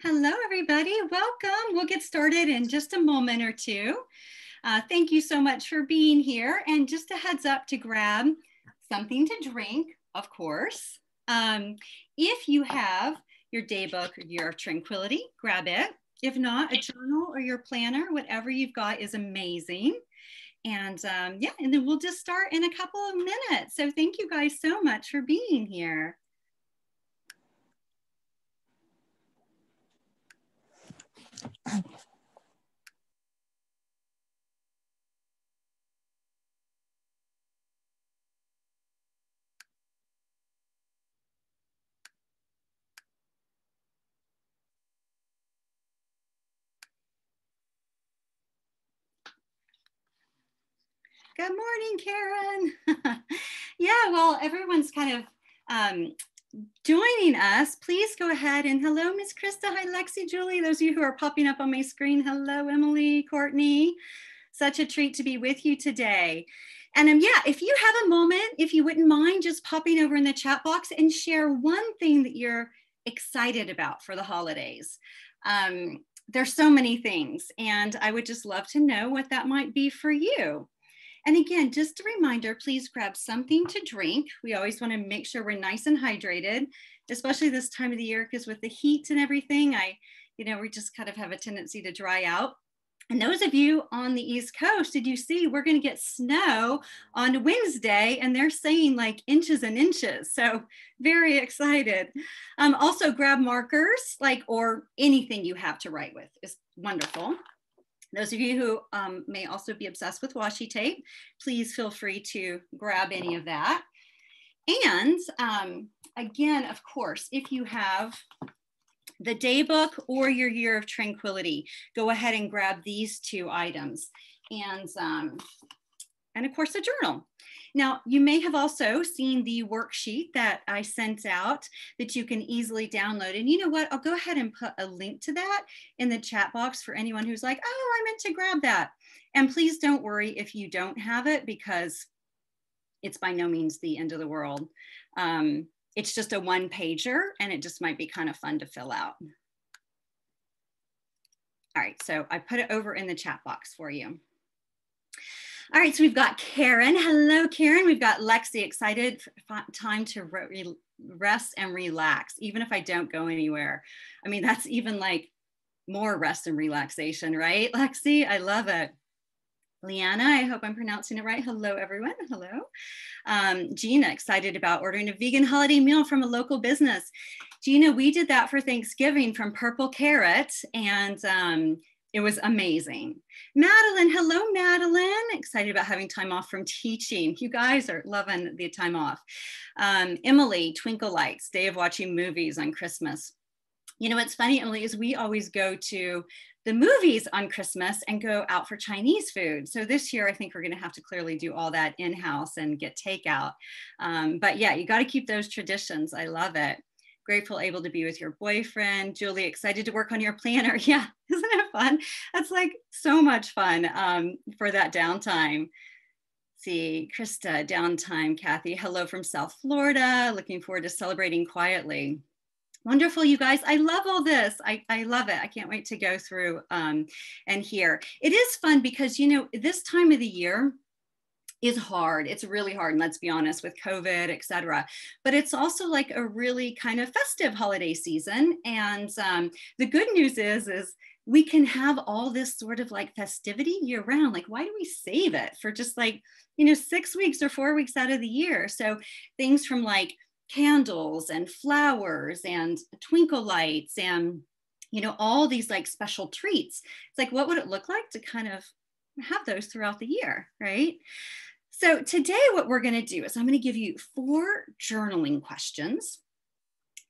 Hello, everybody. Welcome. We'll get started in just a moment or two. Thank you so much for being here. And just a heads up to grab something to drink, of course. If you have your daybook or your tranquility, grab it. If not, a journal or your planner, whatever you've got is amazing. And yeah, and then we'll just start in a couple of minutes. So thank you guys so much for being here. Good morning, Karen. Yeah, well, everyone's kind of joining us. Please go ahead and hello, Miss Krista. Hi, Lexi, Julie. Those of you who are popping up on my screen. Hello, Emily, Courtney. Such a treat to be with you today. And yeah, if you have a moment, if you wouldn't mind just popping over in the chat box and share one thing that you're excited about for the holidays. There's so many things, and I would just love to know what that might be for you. And again, just a reminder, please grab something to drink. We always want to make sure we're nice and hydrated, especially this time of the year, because with the heat and everything, we just kind of have a tendency to dry out. And those of you on the East Coast, did you see we're going to get snow on Wednesday, and they're saying like inches and inches. So very excited. Also grab markers, or anything you have to write with is wonderful. Those of you who may also be obsessed with washi tape, please feel free to grab any of that. And again, of course, if you have the daybook or your year of tranquility, go ahead and grab these two items. And of course, a journal. Now, you may have also seen the worksheet that I sent out that you can easily download. And you know what? I'll go ahead and put a link to that in the chat box for anyone who's like, oh, I meant to grab that. And please don't worry if you don't have it, because it's by no means the end of the world. It's just a one-pager, and it just might be kind of fun to fill out. All right, so I put it over in the chat box for you. All right, so we've got Karen. Hello, Karen. We've got Lexi, excited for time to rest and relax, even if I don't go anywhere. I mean, that's even like more rest and relaxation, right, Lexi? I love it. Leanna, I hope I'm pronouncing it right. Hello, everyone. Hello. Gina, excited about ordering a vegan holiday meal from a local business. Gina, we did that for Thanksgiving from Purple Carrot, and it was amazing. Madeline, hello, Madeline. Excited about having time off from teaching. You guys are loving the time off. Emily, Twinkle Lights, day of watching movies on Christmas. You know, what's funny, Emily, is we always go to the movies on Christmas and go out for Chinese food. So this year, I think we're going to have to clearly do all that in-house and get takeout. But yeah, you got to keep those traditions. I love it. Grateful able to be with your boyfriend. Julie, excited to work on your planner. Yeah, isn't it fun? That's like so much fun for that downtime. See, Krista, downtime. Kathy, hello from South Florida. Looking forward to celebrating quietly. Wonderful, you guys. I love all this. I love it. I can't wait to go through and hear. It is fun because, you know, this time of the year is hard. It's really hard, and let's be honest, with COVID, et cetera. But it's also like a really kind of festive holiday season. And the good news is we can have all this sort of like festivity year round. Like, why do we save it for just like, 6 weeks or 4 weeks out of the year? So things from like candles and flowers and twinkle lights and, all these like special treats. It's like, what would it look like to kind of have those throughout the year, right? So today what we're going to do is I'm going to give you 4 journaling questions,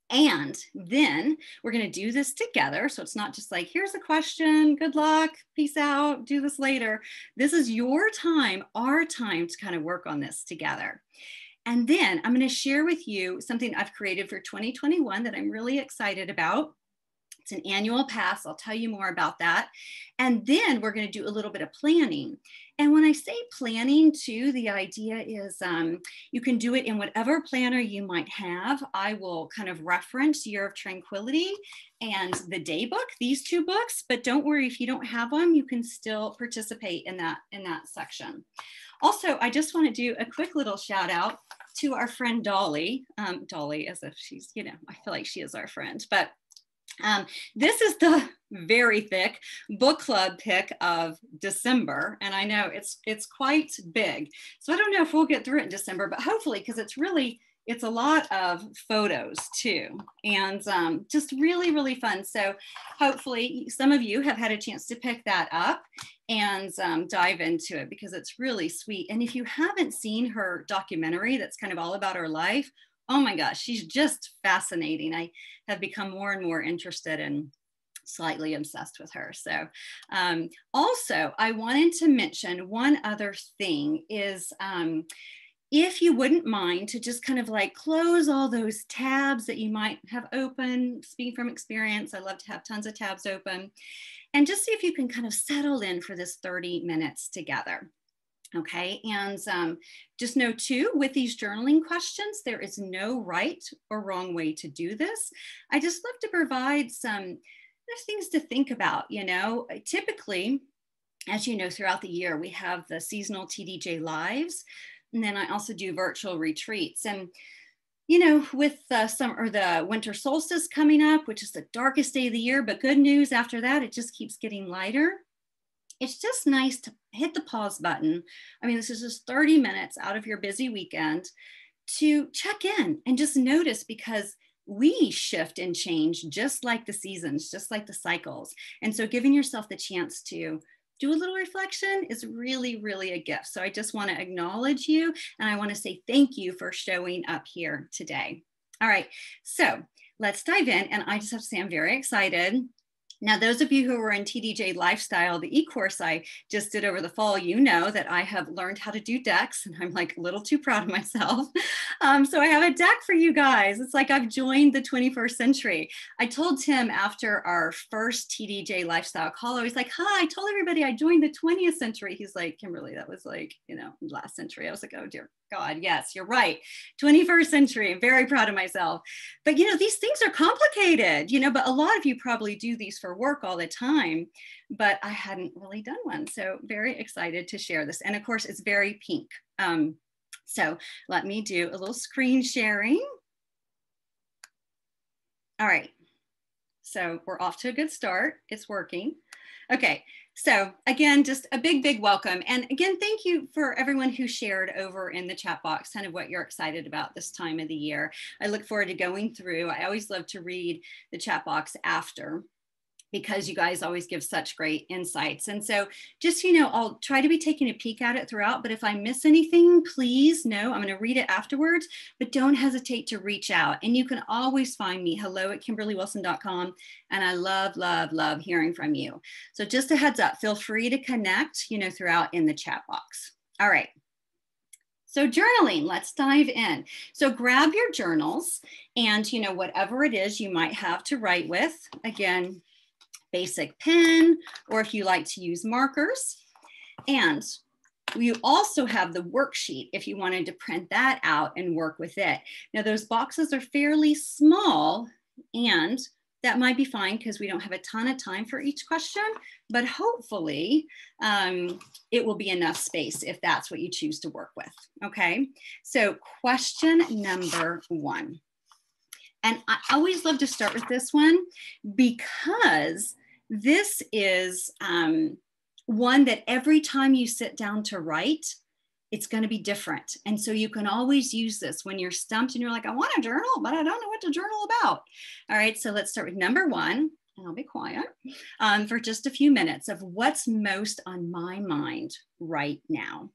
and then we're going to do this together. So it's not just like, here's a question, good luck, peace out, do this later. This is your time, our time to kind of work on this together. And then I'm going to share with you something I've created for 2021 that I'm really excited about, It's an annual pass. I'll tell you more about that. And then we're going to do a little bit of planning. And when I say planning too, the idea is you can do it in whatever planner you might have. I will kind of reference Year of Tranquility and the Daybook, these two books, but don't worry if you don't have them, you can still participate in that section. Also, I just want to do a quick little shout out to our friend Dolly. Dolly, as if she's, you know, I feel like she is our friend, but this is the very thick book club pick of December. And I know it's quite big. So I don't know if we'll get through it in December, but hopefully, because it's a lot of photos too. And just really, really fun. So hopefully some of you have had a chance to pick that up and dive into it because it's really sweet. And if you haven't seen her documentary that's kind of all about her life, oh my gosh, she's just fascinating. I have become more and more interested and slightly obsessed with her. So also I wanted to mention one other thing is if you wouldn't mind to just kind of like close all those tabs that you might have open. Speaking from experience, I love to have tons of tabs open and just see if you can kind of settle in for this 30 minutes together. Okay, and just know too, with these journaling questions, there is no right or wrong way to do this. I just love to provide some things to think about. You know, typically, as you know, throughout the year, we have the seasonal TDJ lives, and then I also do virtual retreats. And you know, with the winter solstice coming up, which is the darkest day of the year, but good news after that, it just keeps getting lighter. It's just nice to hit the pause button. I mean, this is just 30 minutes out of your busy weekend to check in and just notice because we shift and change just like the seasons, just like the cycles. And so giving yourself the chance to do a little reflection is really, really a gift. So I just want to acknowledge you and I want to say thank you for showing up here today. All right, so let's dive in. And I just have to say I'm very excited. Now, those of you who were in TDJ Lifestyle, the e-course I just did over the fall, you know that I have learned how to do decks and I'm like a little too proud of myself. So I have a deck for you guys. It's like I've joined the 21st century. I told Tim after our first TDJ Lifestyle call, I was like, hi, I told everybody I joined the 20th century. He's like, Kimberly, that was like, you know, last century. I was like, oh dear God, yes, you're right. 21st century, I'm very proud of myself. But you know, these things are complicated, you know, but a lot of you probably do these for work all the time, but I hadn't really done one. So very excited to share this. And of course, it's very pink. So let me do a little screen sharing. All right. So we're off to a good start. It's working. Okay. So again, just a big, big welcome. And again, thank you for everyone who shared over in the chat box, kind of what you're excited about this time of the year. I look forward to going through. I always love to read the chat box after, because you guys always give such great insights. And so just, you know, I'll try to be taking a peek at it throughout, but if I miss anything, please know I'm gonna read it afterwards, but don't hesitate to reach out. And you can always find me, hello@kimberlywilson.com. And I love, love, love hearing from you. So just a heads up, feel free to connect, you know, throughout in the chat box. All right. So journaling, let's dive in. So grab your journals and, you know, whatever it is you might have to write with. Again, basic pen, or if you like to use markers. And you also have the worksheet if you wanted to print that out and work with it. Now those boxes are fairly small and that might be fine because we don't have a ton of time for each question, but hopefully it will be enough space if that's what you choose to work with, okay? So question number 1. And I always love to start with this one because this is one that every time you sit down to write, it's going to be different. And so you can always use this when you're stumped and you're like, I want to journal, but I don't know what to journal about. All right, so let's start with number 1, and I'll be quiet for just a few minutes of what's most on my mind right now.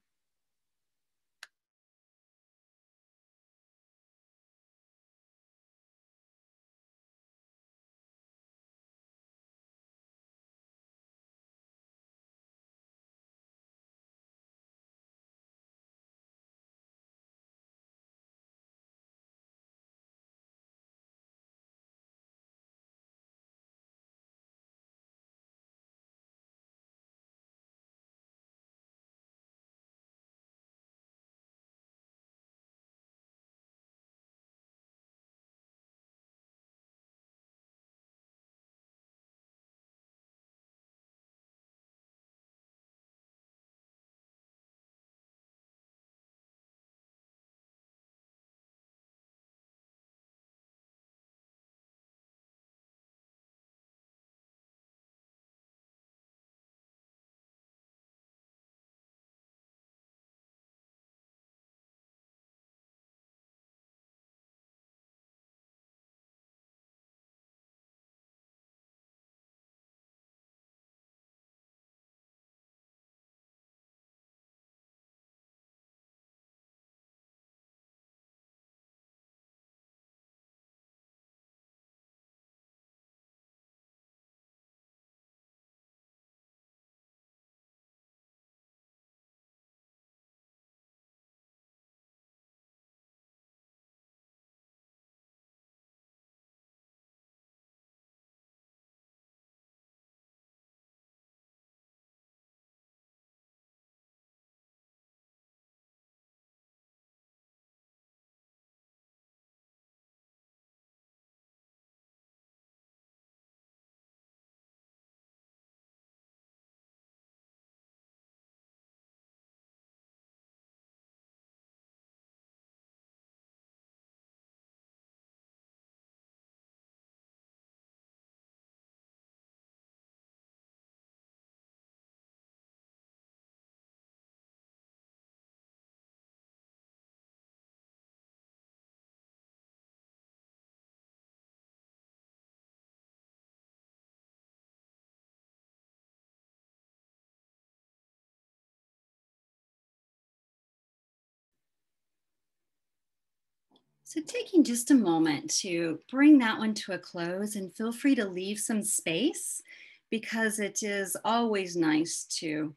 So taking just a moment to bring that one to a close, and feel free to leave some space, because it is always nice to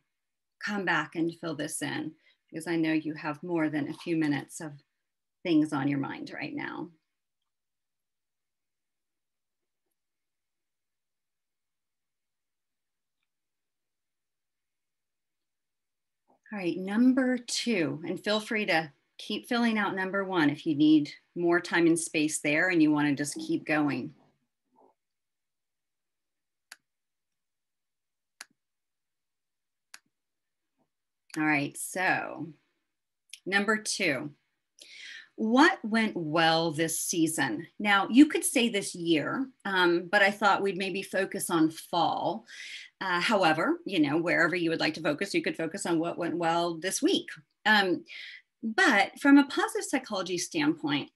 come back and fill this in, because I know you have more than a few minutes of things on your mind right now. All right, number 2, and feel free to keep filling out number 1 if you need more time and space there and you want to just keep going. All right, so number 2, what went well this season? Now, you could say this year, but I thought we'd maybe focus on fall. However, wherever you would like to focus, you could focus on what went well this week. But from a positive psychology standpoint,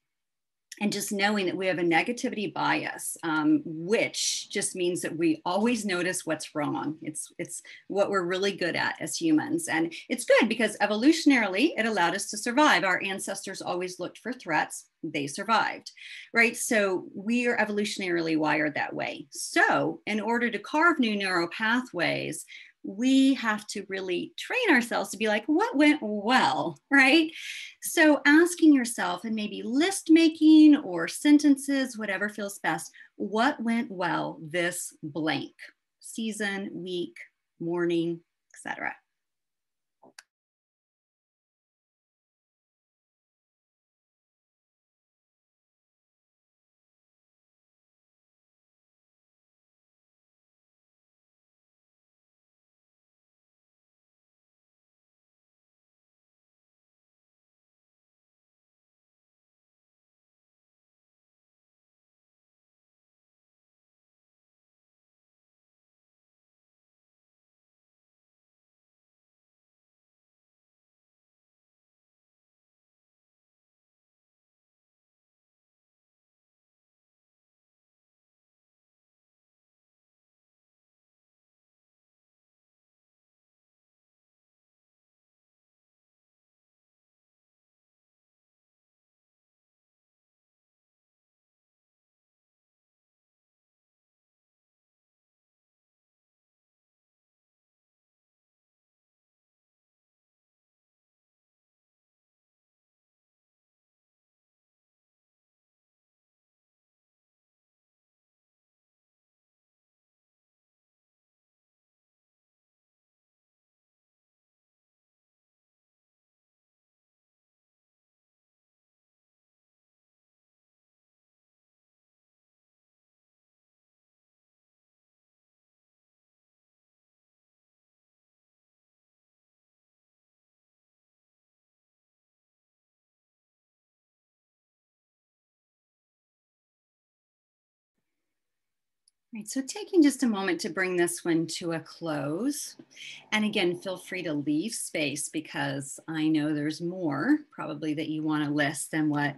and just knowing that we have a negativity bias, which just means that we always notice what's wrong. It's what we're really good at as humans. And it's good because evolutionarily, it allowed us to survive. Our ancestors always looked for threats. They survived, right? So we are evolutionarily wired that way. So in order to carve new neural pathways, we have to really train ourselves to be like, what went well, right? So asking yourself, and maybe list making or sentences, whatever feels best, what went well this blank season, week, morning, etc. Right, so taking just a moment to bring this one to a close. And again, feel free to leave space, because I know there's more probably that you want to list than what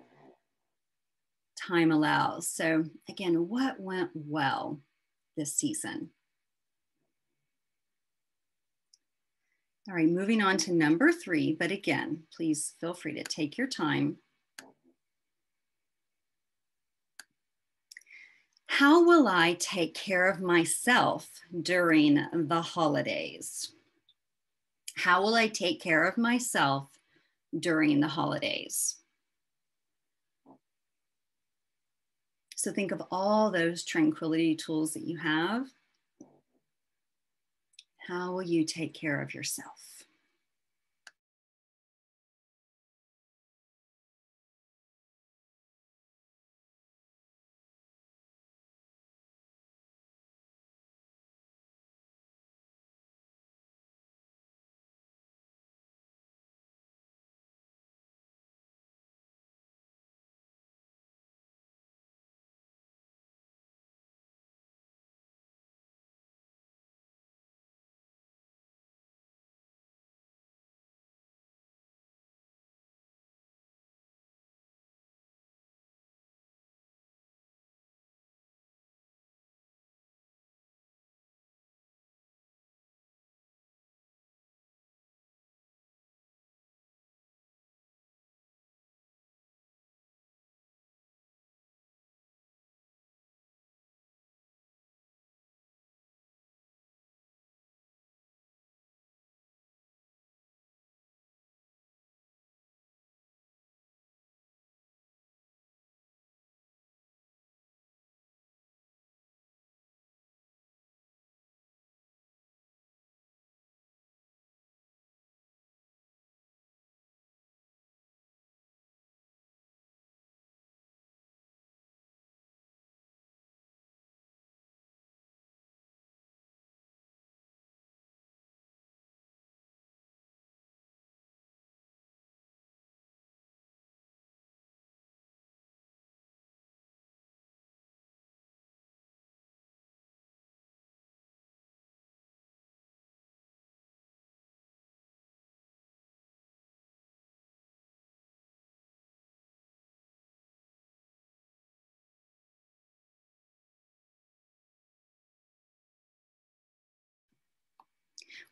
time allows. So again, what went well this season? All right, moving on to number 3, but again, please feel free to take your time. How will I take care of myself during the holidays? How will I take care of myself during the holidays? So think of all those tranquility tools that you have. How will you take care of yourself?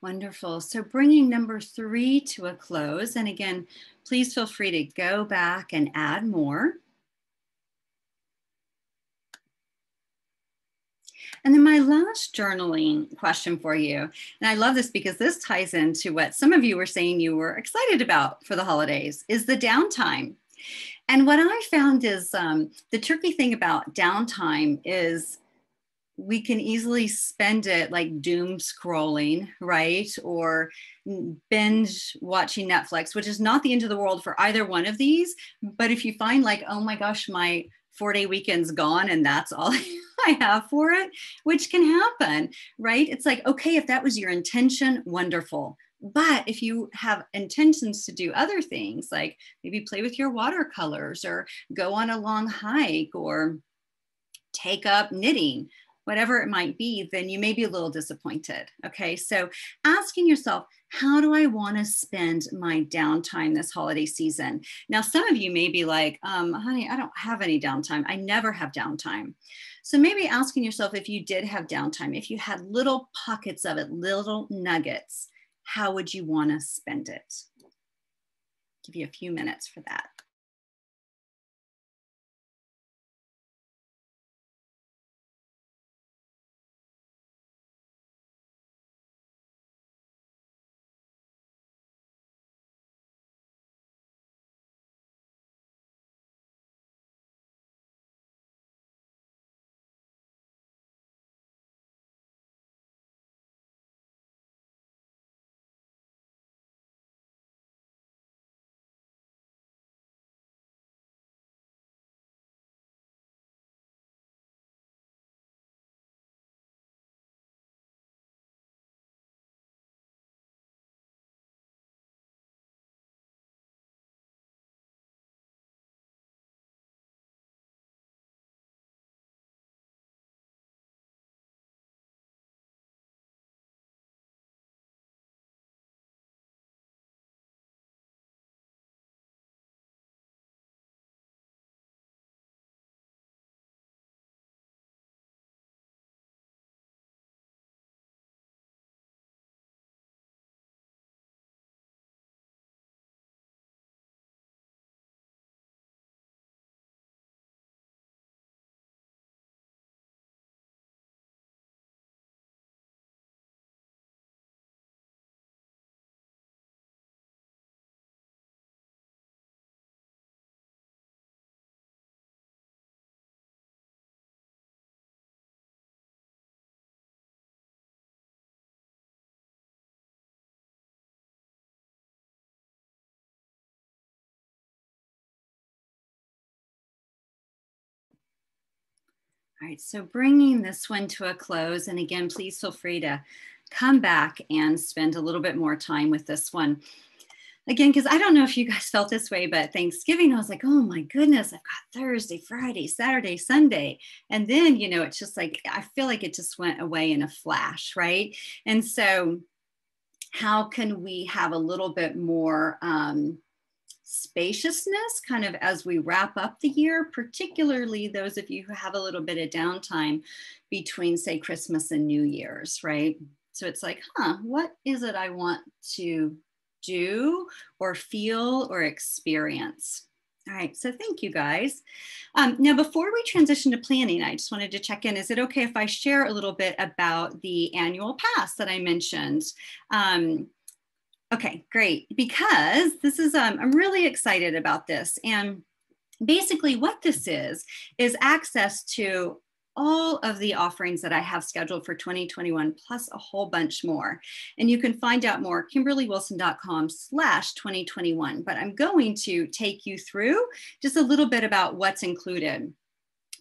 Wonderful. So bringing number 3 to a close. And again, please feel free to go back and add more. And then my last journaling question for you, and I love this because this ties into what some of you were saying you were excited about for the holidays, is the downtime. And what I found is the tricky thing about downtime is we can easily spend it like doom scrolling, right? Or binge watching Netflix, which is not the end of the world for either one of these. But if you find like, oh my gosh, my 4-day weekend's gone and that's all I have for it, which can happen, right? It's like, okay, if that was your intention, wonderful. But if you have intentions to do other things, like maybe play with your watercolors or go on a long hike or take up knitting, whatever it might be, then you may be a little disappointed. Okay, so asking yourself, how do I want to spend my downtime this holiday season? Now, some of you may be like, honey, I don't have any downtime. I never have downtime. So maybe asking yourself, if you did have downtime, if you had little pockets of it, little nuggets, how would you want to spend it? Give you a few minutes for that. All right, so bringing this one to a close, and again, please feel free to come back and spend a little bit more time with this one. Again, because I don't know if you guys felt this way, but Thanksgiving, I was like, oh my goodness, I've got Thursday, Friday, Saturday, Sunday. And then, you know, it's just like, I feel like it just went away in a flash, right? And so how can we have a little bit more spaciousness kind of as we wrap up the year, particularly those of you who have a little bit of downtime between, say, Christmas and New Year's, right? So it's like, what is it I want to do or feel or experience? All right, so thank you guys. Now, before we transition to planning, I just wanted to check in. Is it okay if I share a little bit about the annual pass that I mentioned? Okay, great, because this is, I'm really excited about this. And basically what this is access to all of the offerings that I have scheduled for 2021, plus a whole bunch more. And you can find out more, KimberlyWilson.com/2021. But I'm going to take you through just a little bit about what's included.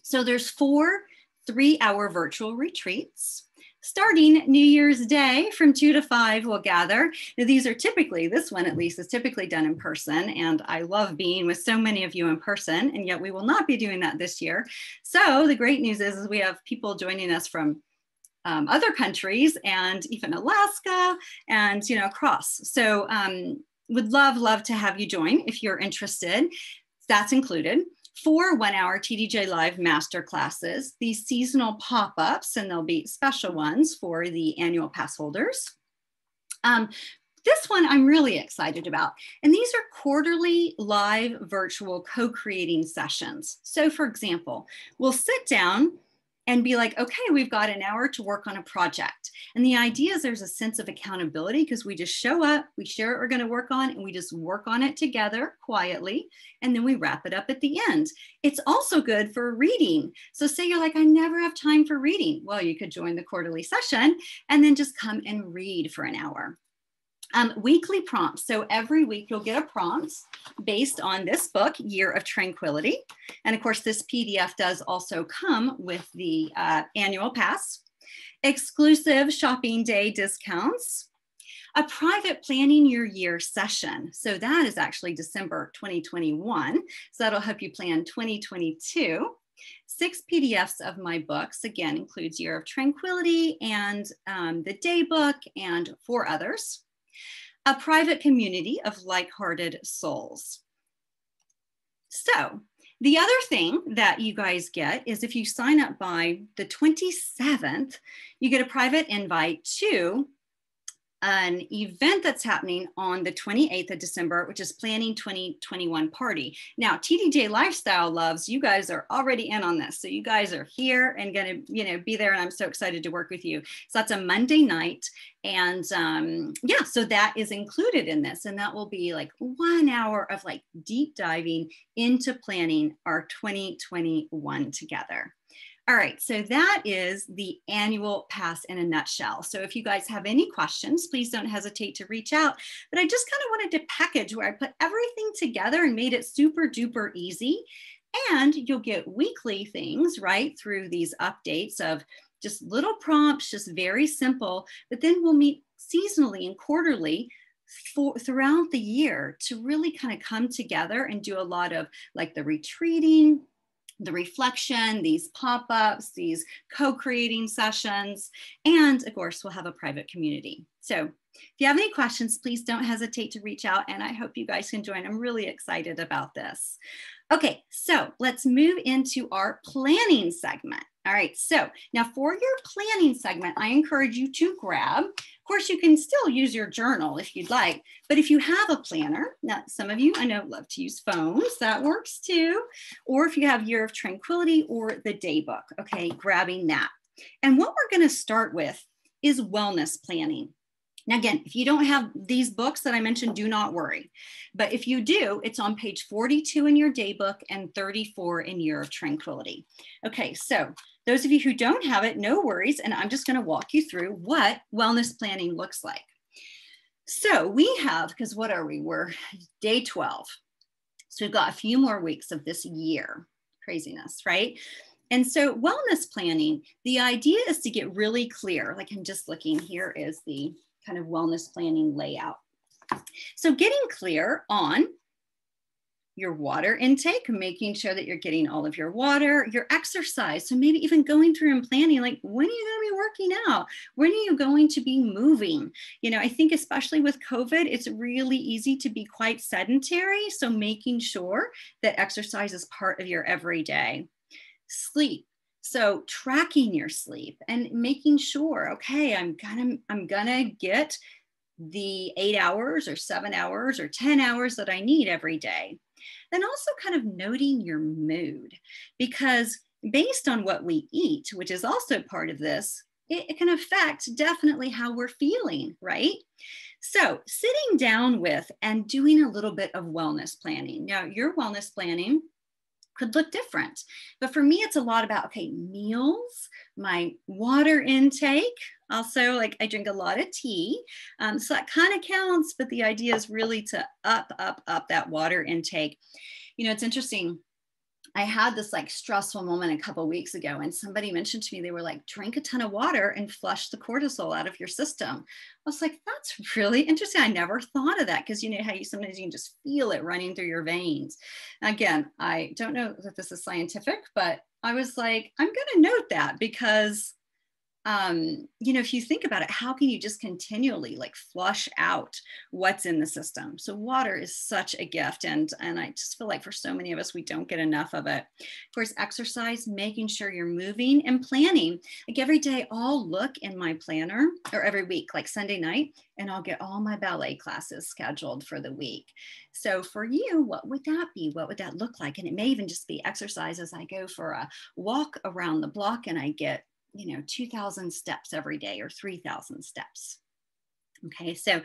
So there's 4 3-hour virtual retreats. Starting New Year's Day from 2 to 5, we'll gather. Now, these are typically, this one at least, is typically done in person. And I love being with so many of you in person, and yet we will not be doing that this year. So the great news is we have people joining us from other countries and even Alaska and, you know, across. So would love to have you join if you're interested. That's included. 4 one-hour TDJ Live master classes, these seasonal pop-ups, and there'll be special ones for the annual pass holders. This one I'm really excited about. And these are quarterly live virtual co-creating sessions. So for example, we'll sit down and be like, okay, we've got an hour to work on a project. And the idea is there's a sense of accountability because we just show up, we share what we're going to work on, and we just work on it together quietly. And then we wrap it up at the end. It's also good for reading. So say you're like, I never have time for reading. Well, you could join the quarterly session and then just come and read for an hour. Weekly prompts. So every week you'll get a prompt based on this book, Year of Tranquility. And of course, this PDF does also come with the annual pass, exclusive shopping day discounts, a private planning your year session. So that is actually December 2021. So that'll help you plan 2022. 6 PDFs of my books, again, includes Year of Tranquility and the Daybook and 4 others. A private community of like-hearted souls. So the other thing that you guys get is if you sign up by the 27th, you get a private invite to an event that's happening on the 28th of December, which is Planning 2021 Party. Now, TDJ Lifestyle Loves, you guys are already in on this. So you guys are here and gonna, be there, and I'm so excited to work with you. So that's a Monday night. And yeah, so that is included in this. And that will be like 1 hour of like deep diving into planning our 2021 together. All right, so that is the annual pass in a nutshell. So if you guys have any questions, please don't hesitate to reach out. But I just kind of wanted to package where I put everything together and made it super duper easy. And you'll get weekly things, right, through these updates of just little prompts, just very simple. But then we'll meet seasonally and quarterly throughout the year to really kind of come together and do a lot of like the retreating, the reflection, these pop-ups, these co-creating sessions, and of course, we'll have a private community. So if you have any questions, please don't hesitate to reach out, and I hope you guys can join. I'm really excited about this. Okay, so let's move into our planning segment. All right, so now for your planning segment, I encourage you to grab, of course, you can still use your journal if you'd like, but if you have a planner, now some of you I know love to use phones, that works too, or if you have Year of Tranquility or the Daybook, okay, grabbing that. And what we're gonna start with is wellness planning. Now, again, if you don't have these books that I mentioned, do not worry. But if you do, it's on page 42 in your Daybook and 34 in Year of Tranquility. Okay, so those of you who don't have it, no worries. And I'm just going to walk you through what wellness planning looks like. So we have, because what are we? We're day 12. So we've got a few more weeks of this year. Craziness, right? And so wellness planning, the idea is to get really clear. Like I'm just looking, here is the kind of wellness planning layout. So getting clear on your water intake, making sure that you're getting all of your water, your exercise. So maybe even going through and planning, like when are you going to be working out? When are you going to be moving? I think especially with COVID, it's really easy to be quite sedentary. So making sure that exercise is part of your everyday. Sleep. So tracking your sleep and making sure, okay, I'm gonna get the 8 hours or 7 hours or 10 hours that I need every day. Then also kind of noting your mood, because based on what we eat, which is also part of this, it can affect definitely how we're feeling, right? So sitting down with and doing a little bit of wellness planning. Now, your wellness planning could look different. But for me, it's a lot about, okay, meals, my water intake. Also, like I drink a lot of tea. So that kind of counts, but the idea is really to up that water intake. It's interesting. I had this like stressful moment a couple of weeks ago, and somebody mentioned to me, they were like, drink a ton of water and flush the cortisol out of your system. I was like, that's really interesting. I never thought of that, because you know how sometimes you can just feel it running through your veins. Again, I don't know that this is scientific, but I was like, I'm going to note that, because you know, if you think about it, how can you just continually like flush out what's in the system? So water is such a gift. And I just feel like for so many of us, we don't get enough of it. Of course, exercise, making sure you're moving and planning. Like every day I'll look in my planner, or every week, like Sunday night, and I'll get all my ballet classes scheduled for the week. So for you, what would that be? What would that look like? And it may even just be exercise as I go for a walk around the block and I get, you know, 2,000 steps every day or 3,000 steps. Okay, so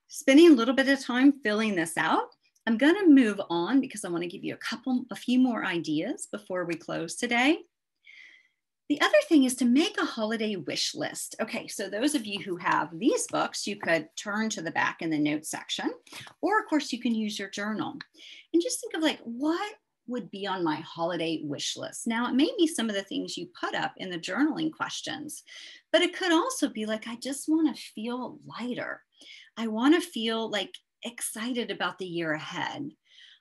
spending a little bit of time filling this out. I'm going to move on because I want to give you a few more ideas before we close today. The other thing is to make a holiday wish list. Okay, so those of you who have these books, you could turn to the back in the notes section, or of course you can use your journal and just think of like, what would be on my holiday wish list? Now, it may be some of the things you put up in the journaling questions, but it could also be like, I just want to feel lighter. I want to feel like excited about the year ahead.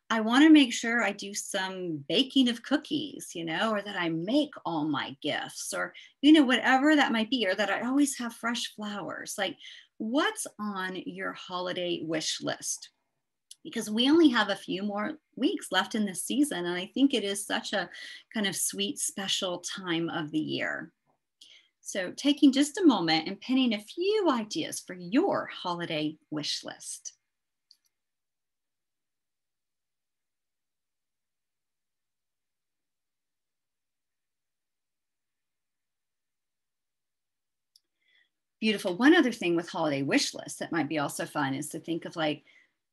I want to make sure I do some baking of cookies, you know, or that I make all my gifts, or, you know, whatever that might be, or that I always have fresh flowers. Like, what's on your holiday wish list? Because we only have a few more weeks left in this season. And I think it is such a kind of sweet, special time of the year. So taking just a moment and pinning a few ideas for your holiday wish list. Beautiful. One other thing with holiday wish lists that might be also fun is to think of like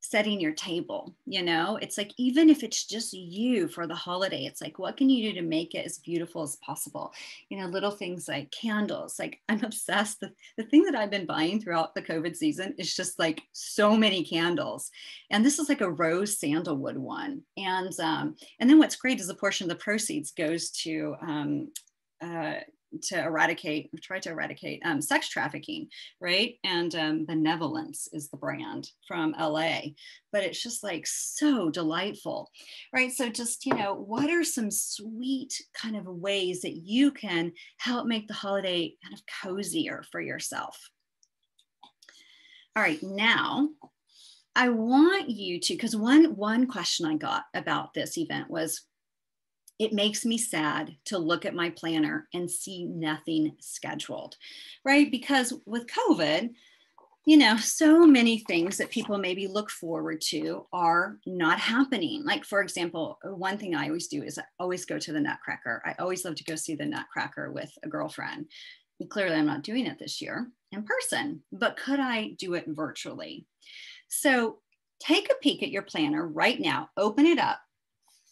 setting your table. You know, it's like, even if it's just you for the holiday, it's like, what can you do to make it as beautiful as possible? You know, little things like candles. Like, I'm obsessed. The thing that I've been buying throughout the COVID season is just like so many candles. And this is like a rose sandalwood one. And then what's great is a portion of the proceeds goes to try to eradicate sex trafficking, right? And Benevolence is the brand from LA, but it's just like so delightful, right? So just, you know, what are some sweet kind of ways that you can help make the holiday kind of cozier for yourself? All right, now I want you to, because one question I got about this event was, it makes me sad to look at my planner and see nothing scheduled, right? Because with COVID, you know, so many things that people maybe look forward to are not happening. Like, for example, one thing I always do is I always go to the Nutcracker. I always love to go see the Nutcracker with a girlfriend. And clearly, I'm not doing it this year in person, but could I do it virtually? So take a peek at your planner right now, open it up.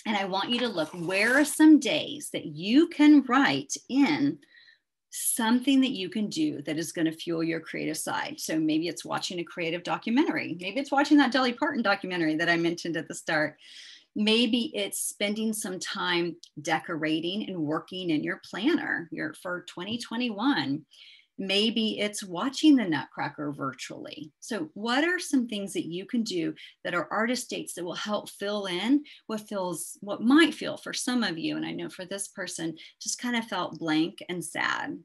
And I want you to look, where are some days that you can write in something that you can do that is going to fuel your creative side? So maybe it's watching a creative documentary. Maybe it's watching that Dolly Parton documentary that I mentioned at the start. Maybe it's spending some time decorating and working in your planner for 2021. Maybe it's watching the Nutcracker virtually. So what are some things that you can do that are artist dates that will help fill in what might feel for some of you, and I know for this person, just kind of felt blank and sad.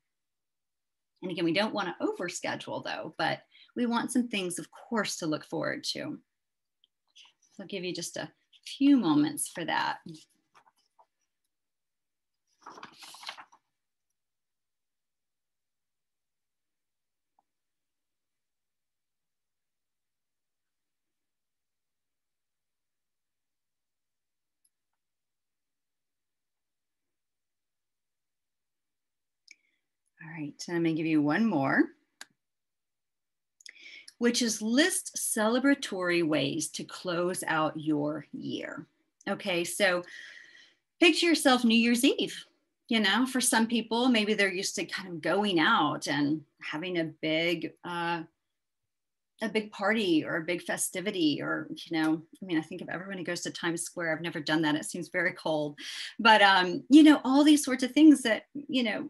And again, we don't want to overschedule though, but we want some things, of course, to look forward to. So I'll give you just a few moments for that. All right, I'm going to give you one more, which is list celebratory ways to close out your year. Okay, so picture yourself New Year's Eve. You know, for some people, maybe they're used to kind of going out and having a big party or a big festivity, or, you know, I mean, I think of everyone who goes to Times Square. I've never done that. It seems very cold, but, you know, all these sorts of things that, you know,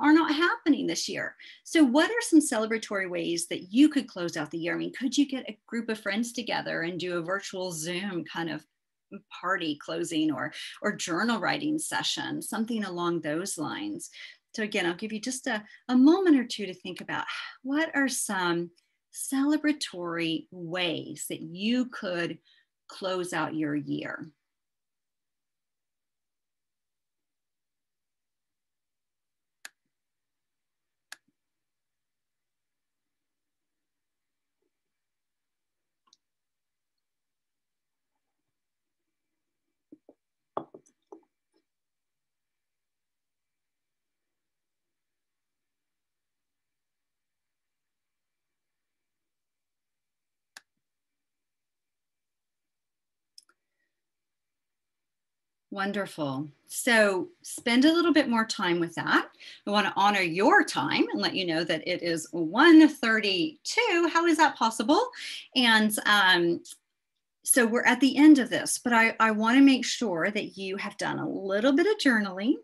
are not happening this year. So what are some celebratory ways that you could close out the year? I mean, could you get a group of friends together and do a virtual Zoom kind of party closing, or journal writing session, something along those lines, So again, I'll give you just a moment or two to think about what are some celebratory ways that you could close out your year. Wonderful. So spend a little bit more time with that. I want to honor your time and let you know that it is 1:32. How is that possible? And so we're at the end of this, but I want to make sure that you have done a little bit of journaling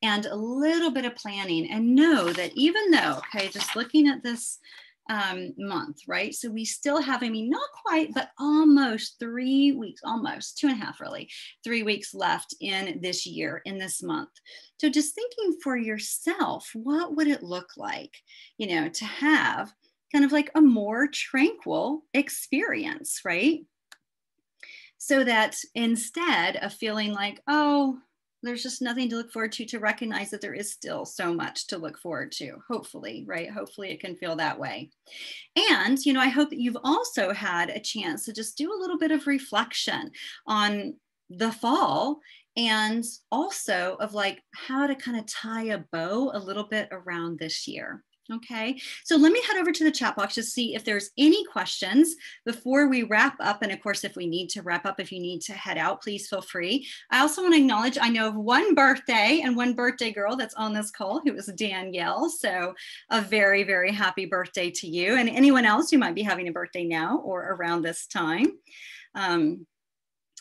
and a little bit of planning, and know that even though, okay, just looking at this month, right? So we still have, I mean, not quite, but almost 3 weeks, almost 2.5, really, 3 weeks left in this year, in this month. So just thinking for yourself, what would it look like, you know, to have kind of like a more tranquil experience, right? So that instead of feeling like, oh, there's just nothing to look forward to recognize that there is still so much to look forward to, hopefully, right? Hopefully it can feel that way. And, you know, I hope that you've also had a chance to just do a little bit of reflection on the fall, and also of like how to kind of tie a bow a little bit around this year. Okay, so let me head over to the chat box to see if there's any questions before we wrap up. And of course, if we need to wrap up, if you need to head out, please feel free. I also want to acknowledge, I know of one birthday and one birthday girl that's on this call, who is Danielle. So a very, very happy birthday to you, and anyone else who might be having a birthday now or around this time.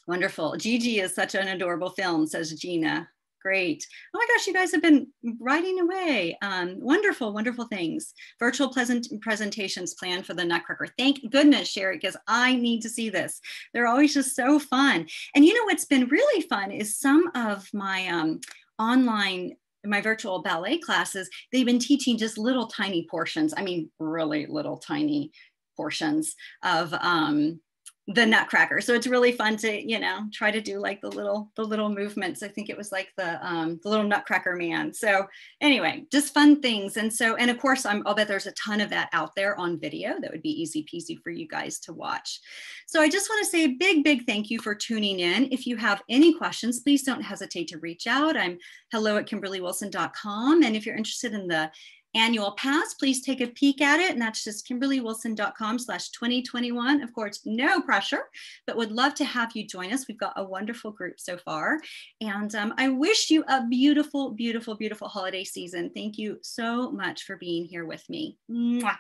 Wonderful. Gigi is such an adorable film, says Gina. Great. Oh my gosh, you guys have been writing away. Wonderful, wonderful things. Virtual presentations planned for the Nutcracker. Thank goodness, Sherry, because I need to see this. They're always just so fun. And you know what's been really fun is some of my my virtual ballet classes, they've been teaching just little tiny portions. I mean, really little tiny portions of the Nutcracker. So it's really fun to, you know, try to do like the little movements. I think it was like the little Nutcracker man. So anyway, just fun things. And so, and of course, I'll bet there's a ton of that out there on video that would be easy peasy for you guys to watch. So I just want to say a big, big thank you for tuning in. If you have any questions, please don't hesitate to reach out. I'm hello@kimberlywilson.com. And if you're interested in the annual pass, please take a peek at it. And that's just kimberlywilson.com/2021. Of course, no pressure, but would love to have you join us. We've got a wonderful group so far. And I wish you a beautiful, beautiful, beautiful holiday season. Thank you so much for being here with me. Mwah.